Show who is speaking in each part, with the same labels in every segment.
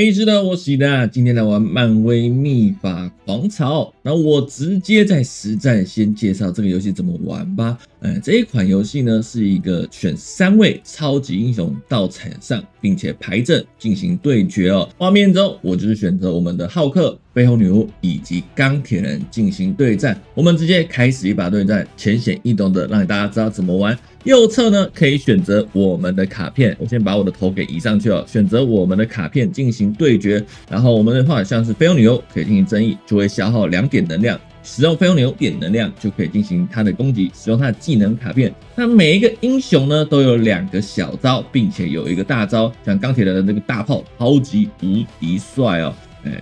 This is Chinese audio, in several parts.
Speaker 1: 知道我喜的，今天来玩漫威秘法狂潮。那我直接在实战先介绍这个游戏怎么玩吧。这一款游戏呢是一个选3位超级英雄到场上，并且排阵进行对决哦。画面中我就是选择我们的浩克、绯红女巫以及钢铁人进行对战。我们直接开始一把对战，浅显易懂的让大家知道怎么玩。右侧呢可以选择我们的卡片，我先把我的头给移上去了，选择我们的卡片进行对决。然后我们的话像是绯红女巫可以进行争议，就会消耗2点能量。使用绯红女巫点能量就可以进行它的攻击，使用它的技能卡片。那每一个英雄呢都有2个小招，并且有一个大招，像钢铁人的那个大炮超级无敌帅哦。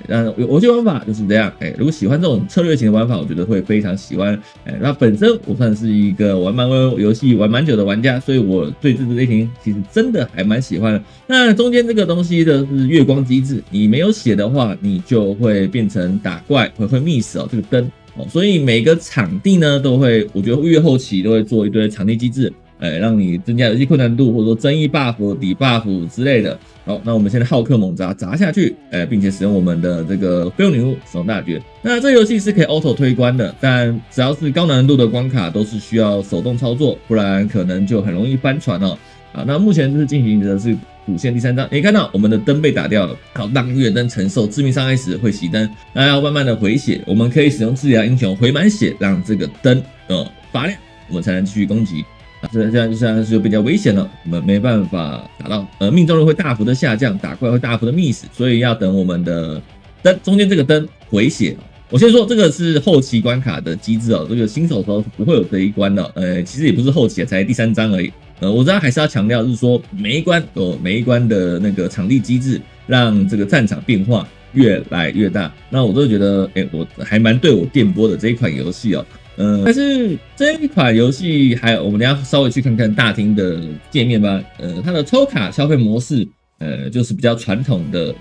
Speaker 1: 那游戏玩法就是这样。如果喜欢这种策略型的玩法，我觉得会非常喜欢。那本身我算是一个玩漫威游戏玩蛮久的玩家，所以我对这支类型其实真的还蛮喜欢的。那中间这个东西的是月光机制，你没有血的话，你就会变成打怪会 miss 哦这个灯哦，所以每个场地呢都会，我觉得越后期都会做一堆场地机制。让你增加游戏困难度，或者说增益 buff、抵 buff 之类的。好，那我们现在浩克猛砸下去，并且使用我们的这个绯红女巫使用大绝。那这游戏是可以 auto 推关的，但只要是高难度的关卡都是需要手动操作，不然可能就很容易翻船哦。那目前就是进行的是主线第3章，可以看到我们的灯被打掉了。好，当月灯承受致命伤害时会熄灯，那要慢慢的回血。我们可以使用治疗英雄回满血，让这个灯发亮，我们才能继续攻击。这样就比较危险了，我们没办法打到，命中率会大幅的下降，打怪会大幅的 miss， 所以要等我们的灯中间这个灯回血。我先说这个是后期关卡的机制哦，这个新手的时候是不会有这一关的，其实也不是后期，才第3章而已。我知道还是要强调，就是说每一关有每一关的那个场地机制，让这个战场变化越来越大。那我都觉得，我还蛮对我电波的这一款游戏哦。但是这一款游戏我们等一下稍微去看看大厅的界面吧。它的抽卡消费模式，就是比较传统的，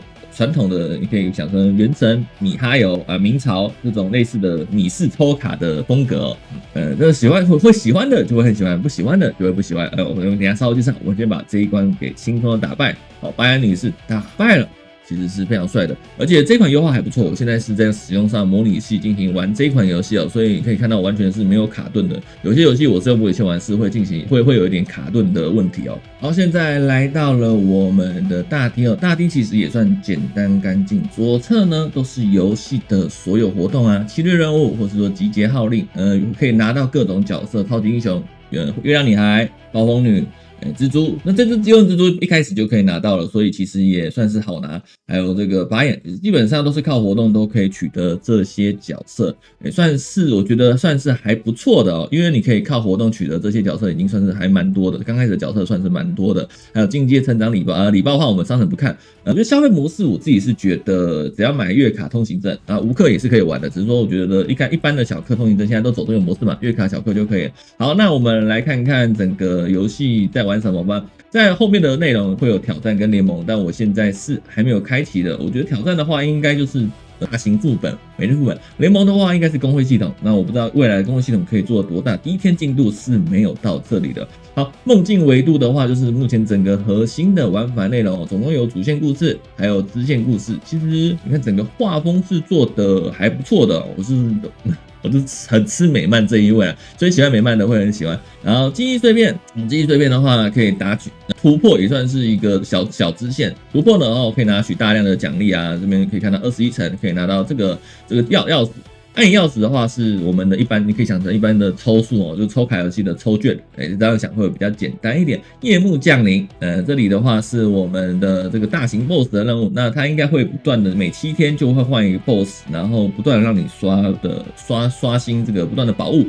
Speaker 1: 你可以想成原神、米哈游明朝这种类似的米式抽卡的风格哦。这会喜欢的就会很喜欢，不喜欢的就会不喜欢。我们等一下稍微介绍，我先把这一关给轻松的打败。好，白安女士打败了。其实是非常帅的，而且这款优化还不错。我现在是在使用上模拟器进行玩这款游戏哦，所以你可以看到完全是没有卡顿的。有些游戏我是用模拟器玩是会有一点卡顿的问题哦。好，现在来到了我们的大厅哦，大厅其实也算简单干净。左侧呢都是游戏的所有活动啊，侵略任务或是说集结号令，可以拿到各种角色，超级英雄，月亮女孩、暴风女。蜘蛛，那这只幽灵蜘蛛一开始就可以拿到了，所以其实也算是好拿。还有这个法眼，基本上都是靠活动都可以取得这些角色，也算是我觉得算是还不错的哦。因为你可以靠活动取得这些角色，已经算是还蛮多的。刚开始的角色算是蛮多的，还有进阶成长礼包礼包的话我们商城不看。我觉得消费模式我自己是觉得，只要买月卡通行证无氪也是可以玩的，只是说我觉得一般的小氪通行证现在都走这个模式嘛，月卡小氪就可以了。好，那我们来看看整个游戏在玩什么吧。在后面的内容会有挑战跟联盟，但我现在是还没有开启的。我觉得挑战的话应该就是大型副本、每日副本，联盟的话应该是工会系统。那我不知道未来的工会系统可以做多大，第1天进度是没有到这里的。好，梦境维度的话，就是目前整个核心的玩法内容，总共有主线故事，还有支线故事。其实你看整个画风是做的还不错的，我是很吃美漫这一味啊，所以喜欢美漫的会很喜欢。然后记忆碎片，的话可以打取突破，也算是一个小支线。突破呢，可以拿取大量的奖励啊，这边可以看到21层可以拿到这个钥匙。暗影钥匙的话是我们的一般，你可以想成一般的抽数哦，就抽卡游戏的抽券，这样想会比较简单一点。夜幕降临，这里的话是我们的这个大型 BOSS 的任务，那它应该会不断的每7天就会换一个 BOSS， 然后不断的让你刷新这个不断的宝物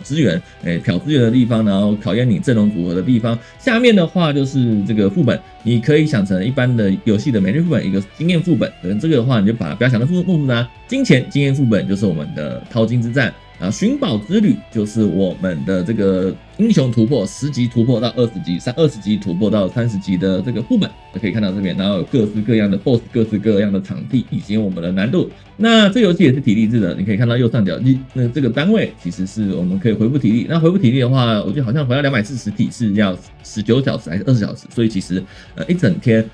Speaker 1: 资源，挑资源的地方，然后考验你阵容组合的地方。下面的话就是这个副本，你可以想成一般的游戏的每日副本，一个经验副本，这个的话你就不要想成副本啊，金钱经验副本就是我们的淘金之战，寻宝之旅就是我们的这个英雄突破10级突破到20级，20级突破到30级的这个副本，可以看到这边，然后有各式各样的 BOSS， 各式各样的场地以及我们的难度。那这游戏也是体力制的，你可以看到右上角那这个单位其实是我们可以回复体力。那回复体力的话，我觉得好像回到240体是要19小时还是20小时，所以其实一整天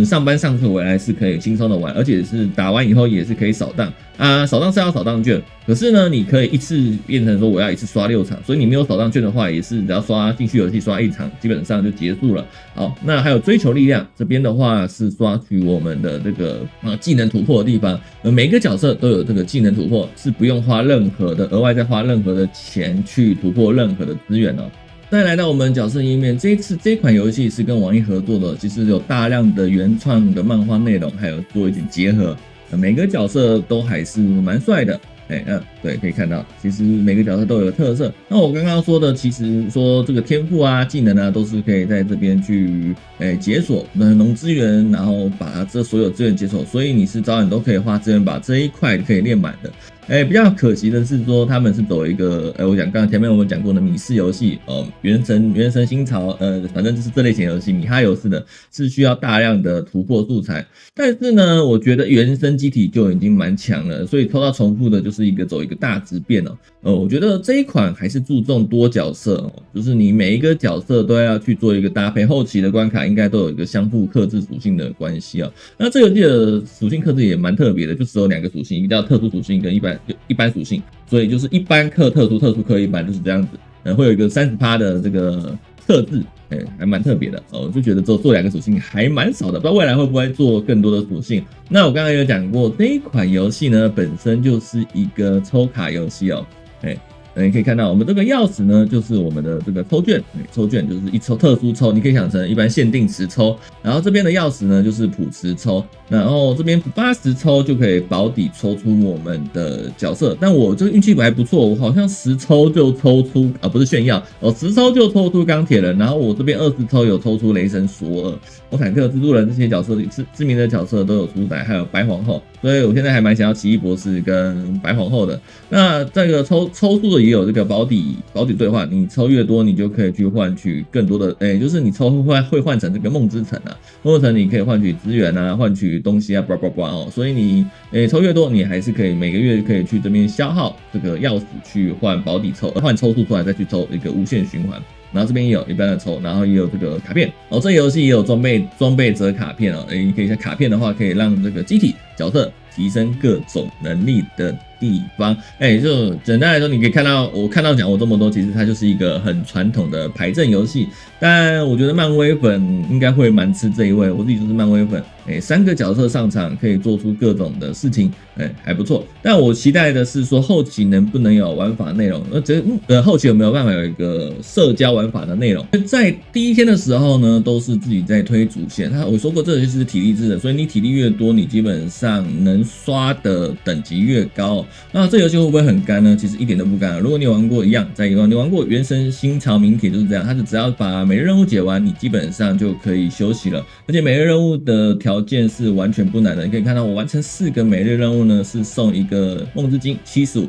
Speaker 1: 上班上课回来是可以轻松的玩，而且是打完以后也是可以扫荡啊，扫荡是要扫荡券，可是呢，你可以一次变成说我要一次刷6场，所以你没有扫荡券的话，也是只要刷进去游戏刷1场，基本上就结束了。好，那还有追求力量这边的话是刷取我们的这个技能突破的地方，每个角色都有这个技能突破，是不用花任何的额外再花任何的钱去突破任何的资源哦。再来到我们角色页面，这一次这款游戏是跟网易合作的，其实有大量的原创的漫画内容，还有做一点结合，每个角色都还是蛮帅的。对，可以看到，其实每个角色都有特色。那我刚刚说的，其实说这个天赋啊、技能啊，都是可以在这边去解锁农资源，然后把这所有资源解锁，所以你是早晚都可以花资源把这一块可以练满的。比较可惜的是说他们是走一个我讲刚刚前面我们讲过的米式游戏原神新潮反正就是这类型游戏米哈游似的，是需要大量的突破素材。但是呢，我觉得原生机体就已经蛮强了，所以抽到重复的就是走一个大质变哦。我觉得这一款还是注重多角色哦，就是你每一个角色都要去做一个搭配，后期的关卡应该都有一个相互克制属性的关系哦。那这个游戏的属性克制也蛮特别的，就只有2个属性，一个叫特殊属性跟一般属性，所以就是一般克特殊，特殊克一般，就是这样子。会有一个30%的这个克制，还蛮特别的哦。我就觉得做2个属性还蛮少的，不知道未来会不会做更多的属性。那我刚刚有讲过，这一款游戏呢本身就是一个抽卡游戏哦。你可以看到我们这个钥匙呢，就是我们的这个抽券，抽券就是一抽特殊抽，你可以想成一般限定池抽，然后这边的钥匙呢就是普池抽，然后这边80抽就可以保底抽出我们的角色。但我这个运气还不错，我好像10抽就抽出不是炫耀10抽就抽出钢铁人，然后我这边20抽有抽出雷神索尔、坦克、蜘蛛人这些角色知名的角色都有出来，还有白皇后，所以我现在还蛮想要奇异博士跟白皇后的。那这个抽数的也有这个保底兑换，你抽越多，你就可以去换取更多的，就是你抽会换成这个梦之城啊，梦之城你可以换取资源啊，换取东西啊，所以你抽越多，你还是可以每个月可以去这边消耗这个钥匙去换保底换抽数出来，再去抽一个无限循环。然后这边也有一般的抽，然后也有这个卡片这个游戏也有装备折卡片你可以像卡片的话，可以让这个机体角色提升各种能力的地方。就简单来说，你可以看到我讲过这么多，其实它就是一个很传统的牌阵游戏。但我觉得漫威粉应该会蛮吃这一味，我自己就是漫威粉。3个角色上场可以做出各种的事情，还不错。但我期待的是说后期能不能有玩法内容，后期有没有办法有一个社交玩法的内容？在第一天的时候呢，都是自己在推主线。我说过，这就是体力制的，所以你体力越多，你基本上能刷的等级越高。那这游戏会不会很干呢？其实一点都不干。如果你有玩过一样，你玩过原神新潮名帖就是这样，它只要把每日任务解完，你基本上就可以休息了。而且每日任务的条件是完全不难的，你可以看到我完成4个每日任务呢，是送一个梦之金75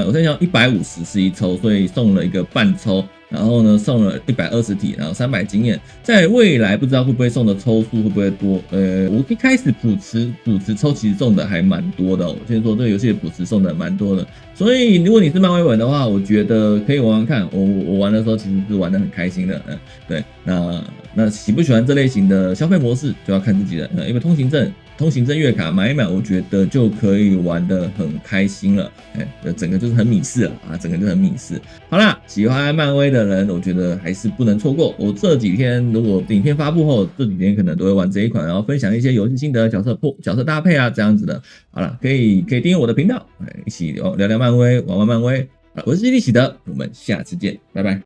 Speaker 1: 我在想150是一抽，所以送了一个半抽。然后呢，送了120体，然后300经验。在未来不知道会不会送的抽数会不会多？我一开始普池抽其实送的还蛮多的我先说这个游戏的普池送的蛮多的，所以如果你是漫威粉的话，我觉得可以玩玩看。我玩的时候其实是玩的很开心的。对，那喜不喜欢这类型的消费模式就要看自己的。因为通行证月卡买一买，我觉得就可以玩得很开心了。整个就是很米式了整个就很米式。好啦，喜欢漫威的人，我觉得还是不能错过。我这几天如果影片发布后，这几天可能都会玩这一款，然后分享一些游戏心得、角色搭配这样子的。好了，可以订阅我的频道，一起聊聊漫威，玩玩漫威。我是基地喜德，我们下次见，拜拜。